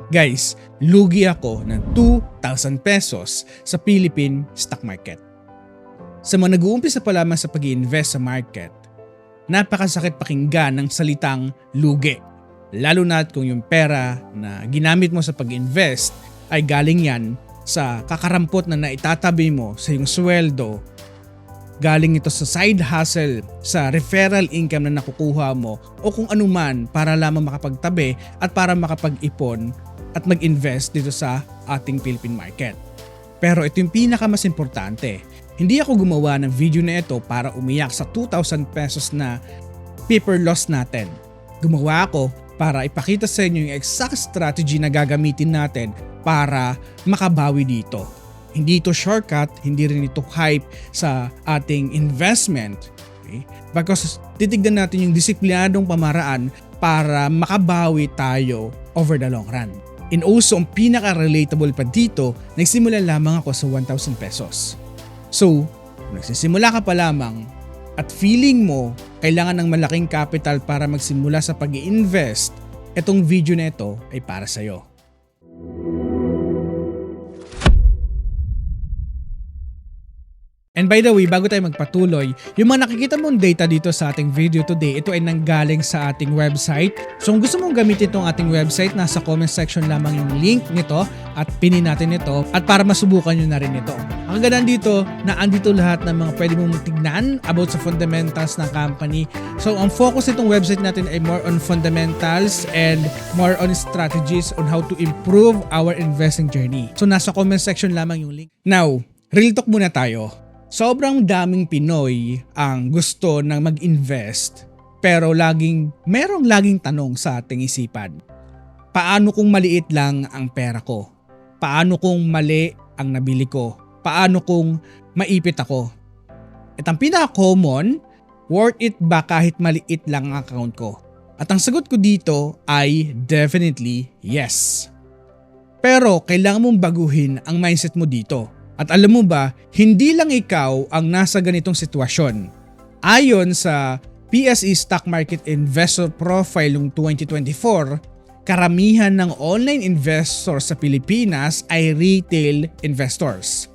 Guys, lugi ako ng 2,000 pesos sa Philippine stock market. Sa mga nag-uumpisa pa lamang sa pag-i-invest sa market, napakasakit pakinggan ng salitang lugi. Lalo na kung yung pera na ginamit mo sa pag-invest ay galing yan sa kakarampot na naitatabi mo sa iyong sweldo. Galing ito sa side hustle, sa referral income na nakukuha mo o kung anuman para lamang makapagtabi at para makapag-ipon at mag-invest dito sa ating Philippine market. Pero ito yung pinaka mas importante. Hindi ako gumawa ng video na ito para umiyak sa 2,000 pesos na paper loss natin. Gumawa ako para ipakita sa inyo yung exact strategy na gagamitin natin para makabawi dito. Hindi ito shortcut, hindi rin ito hype sa ating investment. Okay? Because titignan natin yung disiplinadong pamaraan para makabawi tayo over the long run. And also, ang pinaka-relatable pa dito, nagsimula lamang ako sa 1,000 pesos. So, kung nagsisimula ka pa lamang at feeling mo kailangan ng malaking capital para magsimula sa pag-i-invest, itong video na ito ay para sa'yo. And by the way, bago tayo magpatuloy, yung mga nakikita mong data dito sa ating video today, ito ay nanggaling sa ating website. So kung gusto mong gamitin itong ating website, nasa comment section lamang yung link nito at pinin natin ito at para masubukan nyo na rin ito. Ang ganda dito na andito lahat ng mga pwede mong tignan about sa fundamentals ng company. So ang focus nitong website natin ay more on fundamentals and more on strategies on how to improve our investing journey. So nasa comment section lamang yung link. Now, real talk muna tayo. Sobrang daming Pinoy ang gusto ng mag-invest pero merong laging tanong sa ating isipan. Paano kung maliit lang ang pera ko? Paano kung mali ang nabili ko? Paano kung maipit ako? At ang pinaka-common, worth it ba kahit maliit lang ang account ko? At ang sagot ko dito ay definitely yes. Pero kailangan mong baguhin ang mindset mo dito. At alam mo ba, hindi lang ikaw ang nasa ganitong sitwasyon. Ayon sa PSE Stock Market Investor Profile ng 2024, karamihan ng online investors sa Pilipinas ay retail investors.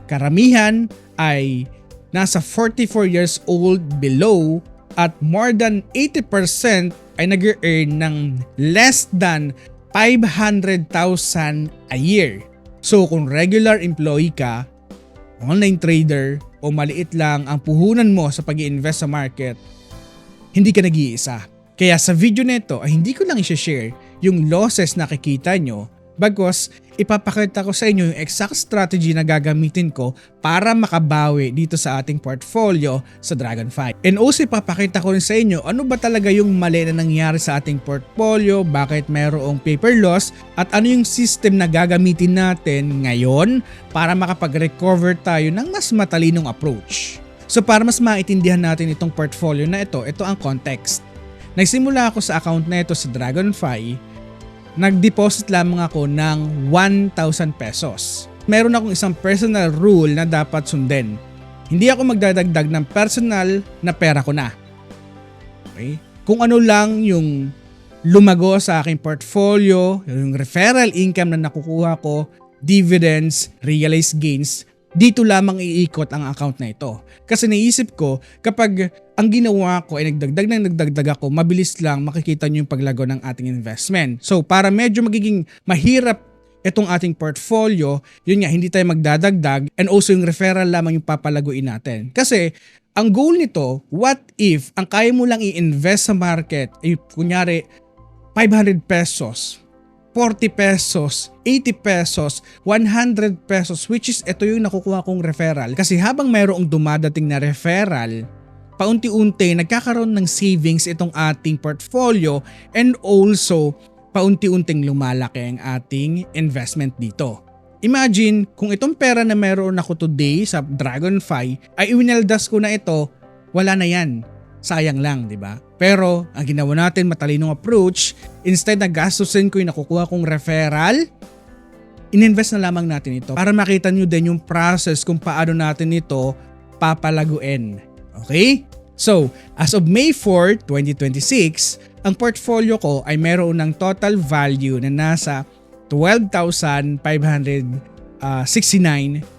Karamihan ay nasa 44 years old below at more than 80% ay nag-earn ng less than 500,000 a year. So kung regular employee ka, online trader o maliit lang ang puhunan mo sa pag-i-invest sa market, hindi ka nag-iisa. Kaya sa video nito ay hindi ko lang i-share yung losses na nakikita nyo bagkus ipapakita ko sa inyo yung exact strategy na gagamitin ko para makabawi dito sa ating portfolio sa Dragonfly. And also ipapakita ko rin sa inyo ano ba talaga yung mali na nangyari sa ating portfolio, bakit mayroong paper loss at ano yung system na gagamitin natin ngayon para makapag-recover tayo ng mas matalinong approach. So para mas maintindihan natin itong portfolio na ito ang context. Nagsimula ako sa account na ito sa Dragonfly. Nag-deposit lamang ako ng 1,000 pesos. Meron akong isang personal rule na dapat sundin. Hindi ako magdadagdag ng personal na pera ko na. Okay? Kung ano lang yung lumago sa aking portfolio, yung referral income na nakukuha ko, dividends, realized gains, dito lamang iikot ang account na ito. Kasi naisip ko, kapag ang ginawa ko ay nagdagdag ako, mabilis lang makikita nyo yung paglago ng ating investment. So para medyo magiging mahirap itong ating portfolio, yun nga, hindi tayo magdadagdag and also yung referral lamang yung papalaguin natin. Kasi ang goal nito, what if ang kaya mo lang i-invest sa market ay kunyari 500 pesos, 40 pesos, 80 pesos, 100 pesos, which is ito yung nakukuha kong referral. Kasi habang mayroong dumadating na referral, paunti-unti nagkakaroon ng savings itong ating portfolio and also paunti-unting lumalaki ang ating investment dito. Imagine kung itong pera na meron ako today sa Dragonfly ay iwinaldas ko na ito, wala na yan. Sayang lang, di ba? Pero ang ginawa natin matalinong approach, instead na gastusin ko yung nakukuha kong referral, ininvest na lamang natin ito para makita nyo din yung process kung paano natin ito papalaguin. Okay? So, as of May 4, 2026, ang portfolio ko ay meron ng total value na nasa 12,569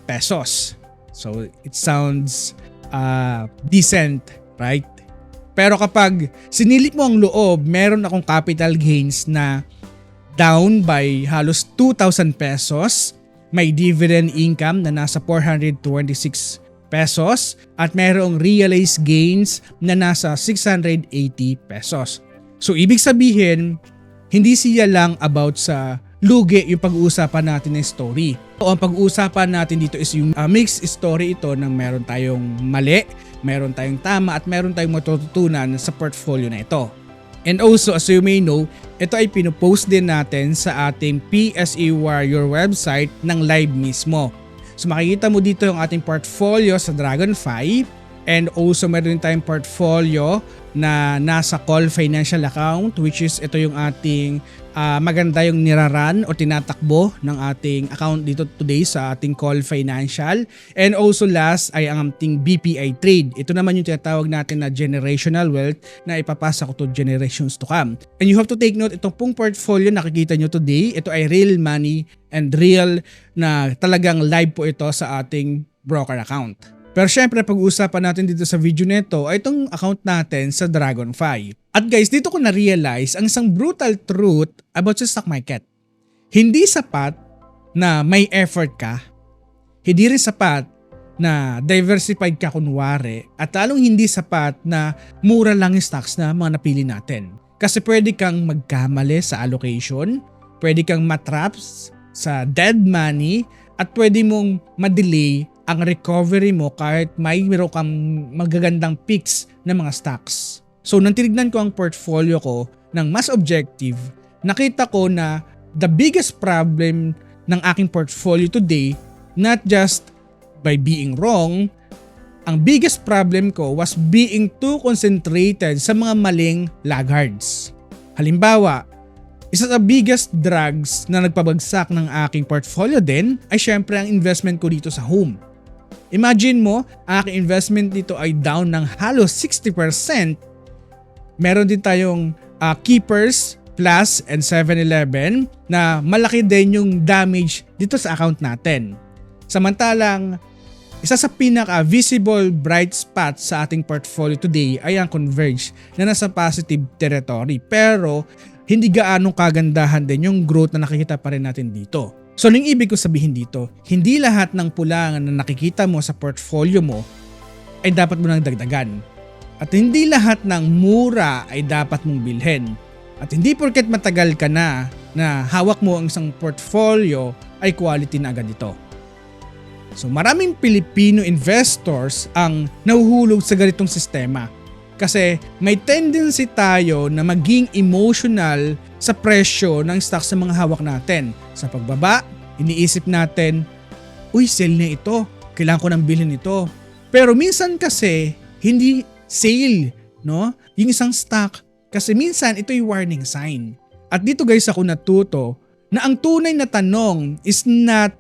pesos. So it sounds decent, right? Pero kapag sinilip mo ang loob, meron akong capital gains na down by halos 2,000 pesos. May dividend income na nasa 426 pesos at merong realized gains na nasa 680 pesos. So ibig sabihin, hindi siya lang about sa lugi yung pag-uusapan natin ng story. So ang pag-uusapan natin dito is yung mixed story ito ng meron tayong mali, meron tayong tama at meron tayong matututunan sa portfolio na ito. And also, as you may know, ito ay pinopost din natin sa ating PSE Warrior website ng live mismo. So makikita mo dito yung ating portfolio sa Dragonfy and also meron tayong portfolio na nasa Call Financial account, which is ito yung ating maganda yung niraran o tinatakbo ng ating account dito today sa ating Call Financial. And also last ay ang ating BPI Trade. Ito naman yung tinatawag natin na generational wealth na ipapasa ko to generations to come. And you have to take note, itong pong portfolio nakikita nyo today, ito ay real money and real na talagang live po ito sa ating broker account. Pero syempre pag-uusapan natin dito sa video nito ay itong account natin sa Dragonfy. At guys, dito ko na-realize ang isang brutal truth about sa stock market. Hindi sapat na may effort ka. Hindi rin sapat na diversified ka kunwari. At lalong hindi sapat na mura lang yung stocks na mga napili natin. Kasi pwede kang magkamali sa allocation, pwede kang matraps sa dead money, at pwede mong madelay ang recovery mo kahit mayroon kang magagandang picks ng mga stocks. So nang tinignan ko ang portfolio ko ng mas objective, nakita ko na the biggest problem ng aking portfolio today, not just by being wrong, ang biggest problem ko was being too concentrated sa mga maling laggards. Halimbawa, isa sa biggest drags na nagpabagsak ng aking portfolio din ay syempre ang investment ko dito sa home. Imagine mo, aking investment dito ay down ng halos 60%. Meron din tayong Keepers, Plus, and 7-Eleven na malaki din yung damage dito sa account natin. Samantalang, isa sa pinaka-visible bright spot sa ating portfolio today ay ang Converge na nasa positive territory. Pero, hindi gaanong kagandahan din yung growth na nakikita pa rin natin dito. So, anong ibig ko sabihin dito? Hindi lahat ng pula na nakikita mo sa portfolio mo ay dapat mo nang dagdagan. At hindi lahat ng mura ay dapat mong bilhin. At hindi porket matagal ka na hawak mo ang isang portfolio ay quality na agad ito. So, maraming Pilipino investors ang nahuhulog sa ganitong sistema. Kasi may tendency tayo na maging emotional sa presyo ng stocks sa mga hawak natin. Sa pagbaba, iniisip natin, uy, sale na ito, kailangan ko nang bilhin ito. Pero minsan kasi, hindi sale, no? Yung isang stock, kasi minsan ito yung warning sign. At dito guys ako natuto na ang tunay na tanong is not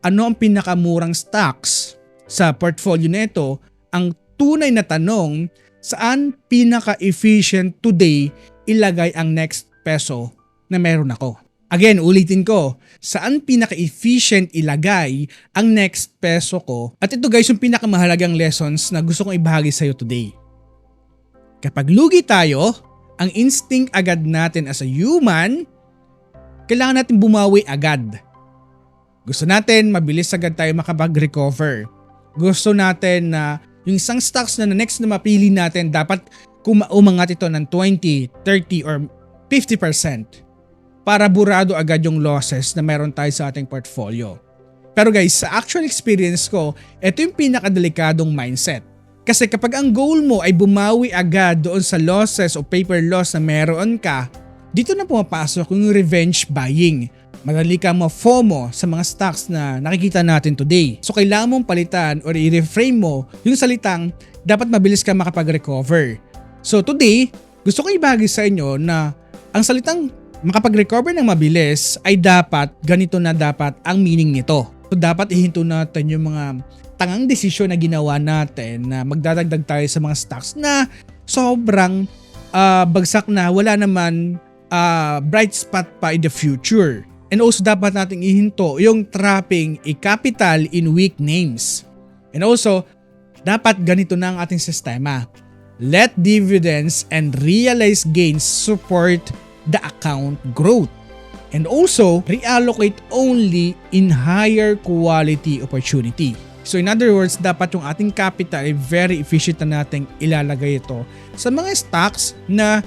ano ang pinakamurang stocks sa portfolio nito. Ang tunay na tanong, saan pinaka-efficient today ilagay ang next peso na meron ako. Again, ulitin ko, saan pinaka-efficient ilagay ang next peso ko? At ito guys yung pinakamahalagang lessons na gusto kong ibahagi sa iyo today. Kapag lugi tayo, ang instinct agad natin as a human, kailangan natin bumawi agad. Gusto natin mabilis agad tayo makapag-recover. Gusto natin na yung isang stocks na next na mapili natin dapat umangat ito ng 20, 30 or 50% para burado agad yung losses na meron tayo sa ating portfolio. Pero guys, sa actual experience ko, ito yung pinakadelikadong mindset. Kasi kapag ang goal mo ay bumawi agad doon sa losses o paper loss na meron ka, dito na pumapasok yung revenge buying. Madali ka ma-FOMO sa mga stocks na nakikita natin today. So kailangan mong palitan or i-reframe mo yung salitang dapat mabilis ka makapag-recover. So today, gusto ko ibahagi sa inyo na ang salitang makapag-recover ng mabilis ay dapat ganito na dapat ang meaning nito. So dapat ihinto natin yung mga tangang desisyon na ginawa natin na magdadagdag tayo sa mga stocks na sobrang bagsak na wala naman bright spot pa in the future. And also dapat nating ihinto yung trapping capital in weak names. And also, dapat ganito na ang ating sistema. Let dividends and realized gains support the account growth. And also, reallocate only in higher quality opportunity. So in other words, dapat yung ating capital ay very efficient na nating ilalagay ito sa mga stocks na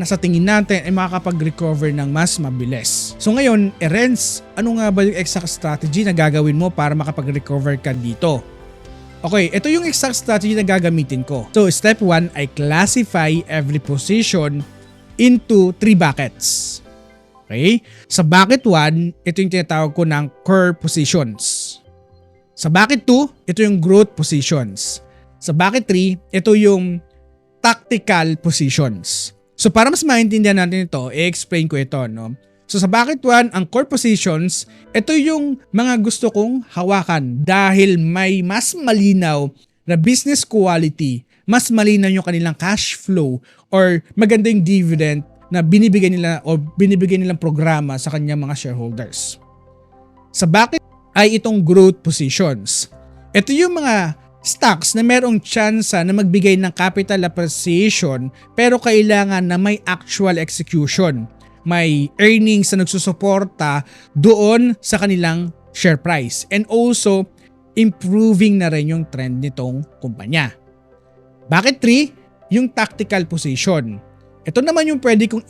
sa tingin natin ay makakapag-recover ng mas mabilis. So ngayon, Renz, ano nga ba yung exact strategy na gagawin mo para makapag-recover ka dito? Okay, ito yung exact strategy na gagamitin ko. So step 1 ay classify every position into 3 buckets. Okay? Sa bucket 1, ito yung tinatawag ko ng core positions. Sa bucket 2, ito yung growth positions. Sa bucket 3, ito yung tactical positions. So para mas maintindihan natin ito, i-explain ko ito. No? So sa bucket 1, ang core positions, ito yung mga gusto kong hawakan dahil may mas malinaw na business quality, mas malinaw yung kanilang cash flow or maganda yung dividend na binibigay nila o binibigay nilang programa sa kanyang mga shareholders. Sa bucket ay itong growth positions. Ito yung mga stocks na merong tsansa na magbigay ng capital appreciation pero kailangan na may actual execution. May earnings na nagsusuporta doon sa kanilang share price and also improving na rin yung trend nitong kumpanya. Bucket 3, yung tactical position. Ito naman yung pwede kong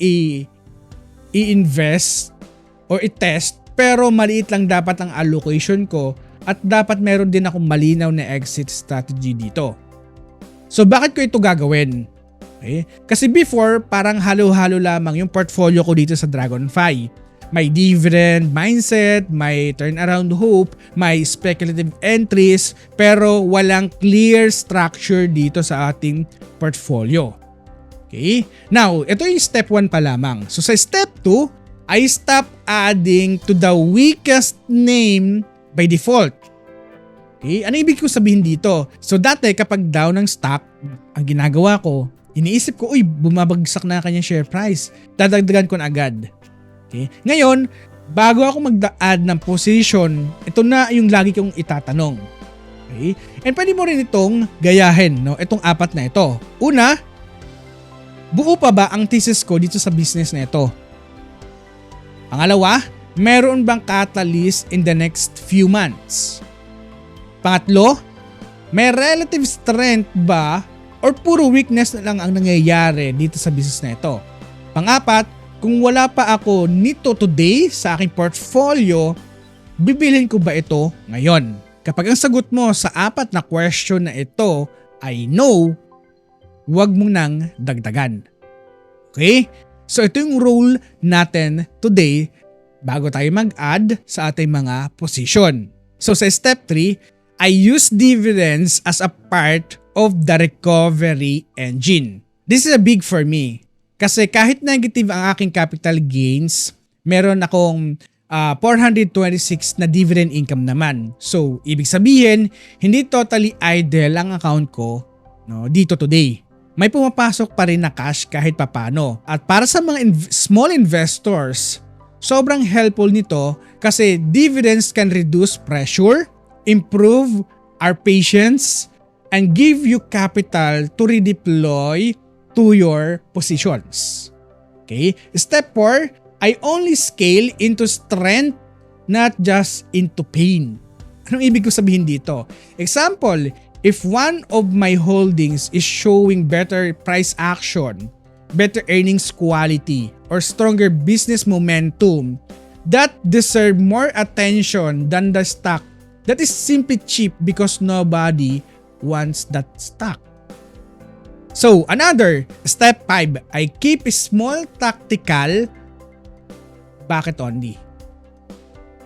i-invest or i-test pero maliit lang dapat ang allocation ko at dapat meron din akong malinaw na exit strategy dito. So bakit ko ito gagawin? Okay? Kasi before parang halo-halo lamang yung portfolio ko dito sa Dragonfly. May dividend mindset, may turnaround hope, may speculative entries pero walang clear structure dito sa ating portfolio. Okay? Now, ito yung step 1 pa lamang. So sa step 2, I stop adding to the weakest name by default. Okay? Ano ibig ko sabihin dito? So dati kapag down ng stock, ang ginagawa ko, iniisip ko, bumabagsak na kanyang share price. Dadagdagan ko na agad. Okay? Ngayon, bago ako mag-add ng position, ito na yung lagi kong itatanong. Okay? And pwede mo rin itong gayahin, no? Itong 4 na ito. Una, buo pa ba ang thesis ko dito sa business na ito? Pangalawa, meron bang catalyst in the next few months? Pangatlo, may relative strength ba or puro weakness na lang ang nangyayari dito sa business na ito? Pangapat, kung wala pa ako nito today sa aking portfolio, bibilhin ko ba ito ngayon? Kapag ang sagot mo sa 4 na question na ito ay no, huwag mong nang dagdagan. Okay? So ito yung rule natin today bago tayo mag-add sa ating mga position. So sa step 3, I use dividends as a part of the recovery engine. This is a big for me. Kasi kahit negative ang aking capital gains, meron akong 426 na dividend income naman. So ibig sabihin, hindi totally idle ang account ko dito today. May pumapasok pa rin na cash kahit papano. At para sa mga small investors, sobrang helpful nito kasi dividends can reduce pressure, improve our patience, and give you capital to redeploy to your positions. Okay? Step 4, I only scale into strength, not just into pain. Anong ibig ko sabihin dito? Example, if one of my holdings is showing better price action, better earnings quality, or stronger business momentum, that deserve more attention than the stock that is simply cheap because nobody wants that stock. So, another, step 5, I keep small tactical bucket only.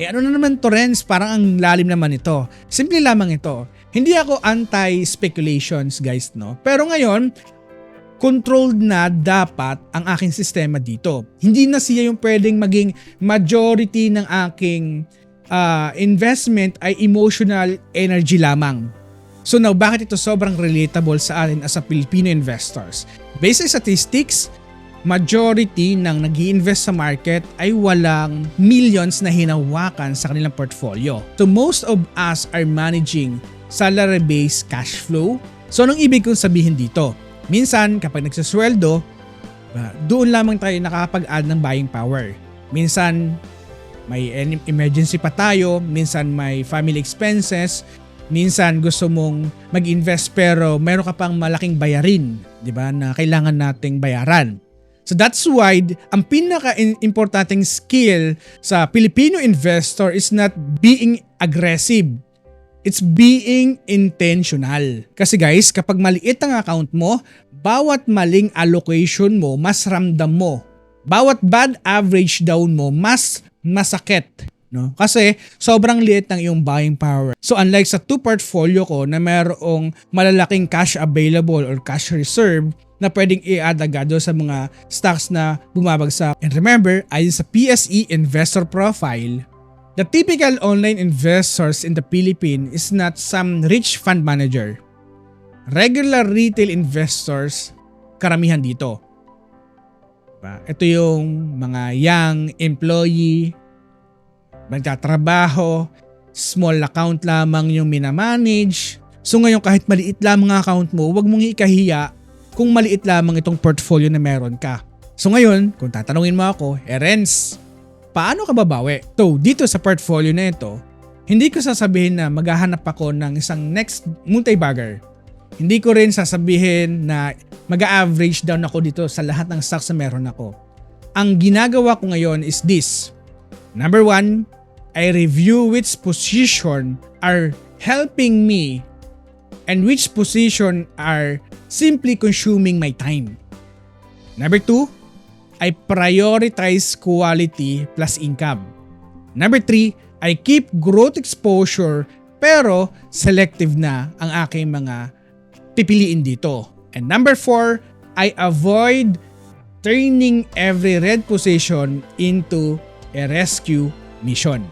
Ano na naman to, Renz? Parang ang lalim naman ito. Simple lamang ito. Hindi ako anti-speculations, guys, no? Pero ngayon, controlled na dapat ang aking sistema dito. Hindi na siya yung pwedeng maging majority ng aking investment ay emotional energy lamang. So now, bakit ito sobrang relatable sa atin as a Filipino investors? Based on statistics, majority ng nag-i-invest sa market ay walang millions na hinawakan sa kanilang portfolio. So most of us are managing salary-based cash flow. So anong ibig kong sabihin dito? Minsan kapag nagsasweldo, doon lamang tayo nakakapag-add ng buying power. Minsan may emergency pa tayo, minsan may family expenses, minsan gusto mong mag-invest pero meron ka pang malaking bayarin, 'di ba, na kailangan nating bayaran. So that's why ang pinaka-importanting skill sa Filipino investor is not being aggressive. It's being intentional. Kasi guys, kapag maliit ang account mo, bawat maling allocation mo, mas ramdam mo. Bawat bad average down mo, mas masakit. No? Kasi sobrang liit ng iyong buying power. So unlike sa 2 portfolio ko na mayroong malalaking cash available or cash reserve, na pwedeng i-add agad sa mga stocks na bumabagsak. And remember, ayon sa PSE Investor Profile, the typical online investors in the Philippines is not some rich fund manager. Regular retail investors, karamihan dito. Ito yung mga young employee, nagtatrabaho, small account lamang yung minamanage. So ngayon kahit maliit lamang ang account mo, huwag mong ikahiya kung maliit lamang itong portfolio na meron ka. So ngayon, kung tatanungin mo ako, Renz, paano ka babawi? So dito sa portfolio na ito, hindi ko sasabihin na maghahanap ako ng isang next multi-bagger. Hindi ko rin sasabihin na mag-average down ako dito sa lahat ng stocks na meron ako. Ang ginagawa ko ngayon is this. Number 1, I review which position are helping me and which position are simply consuming my time. Number 2, I prioritize quality plus income. Number 3, I keep growth exposure pero selective na ang aking mga pipiliin dito. And number 4, I avoid turning every red position into a rescue mission.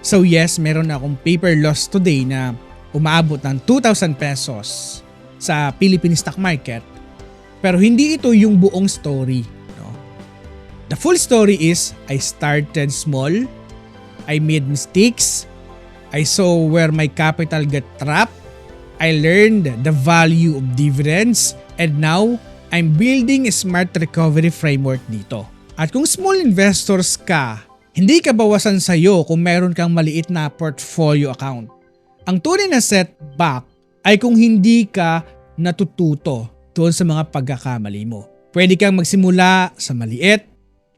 So yes, meron na akong paper loss today na umaabot ng 2,000 pesos sa Philippine stock market. Pero hindi ito yung buong story. No? The full story is, I started small, I made mistakes, I saw where my capital got trapped, I learned the value of dividends, and now I'm building a smart recovery framework dito. At kung small investors ka, hindi ka bawasan sa'yo kung meron kang maliit na portfolio account. Ang tunay na setback ay kung hindi ka natututo doon sa mga pagkakamali mo. Pwede kang magsimula sa maliit,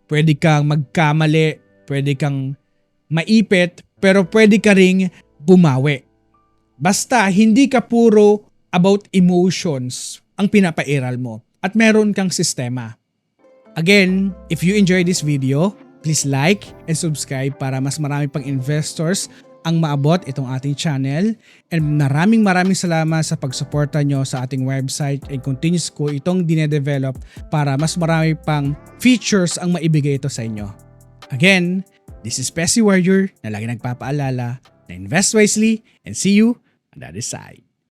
pwede kang magkamali, pwede kang maipit, pero pwede ka ring bumawi. Basta hindi ka puro about emotions ang pinapairal mo at meron kang sistema. Again, if you enjoyed this video, please like and subscribe para mas marami pang investors ang maabot itong ating channel. And maraming salamat sa pagsuporta nyo sa ating website and continuous ko itong dinedevelop para mas marami pang features ang maibigay ito sa inyo. Again, this is Pessi Warrior na lagi nagpapaalala na invest wisely and see you on the other side.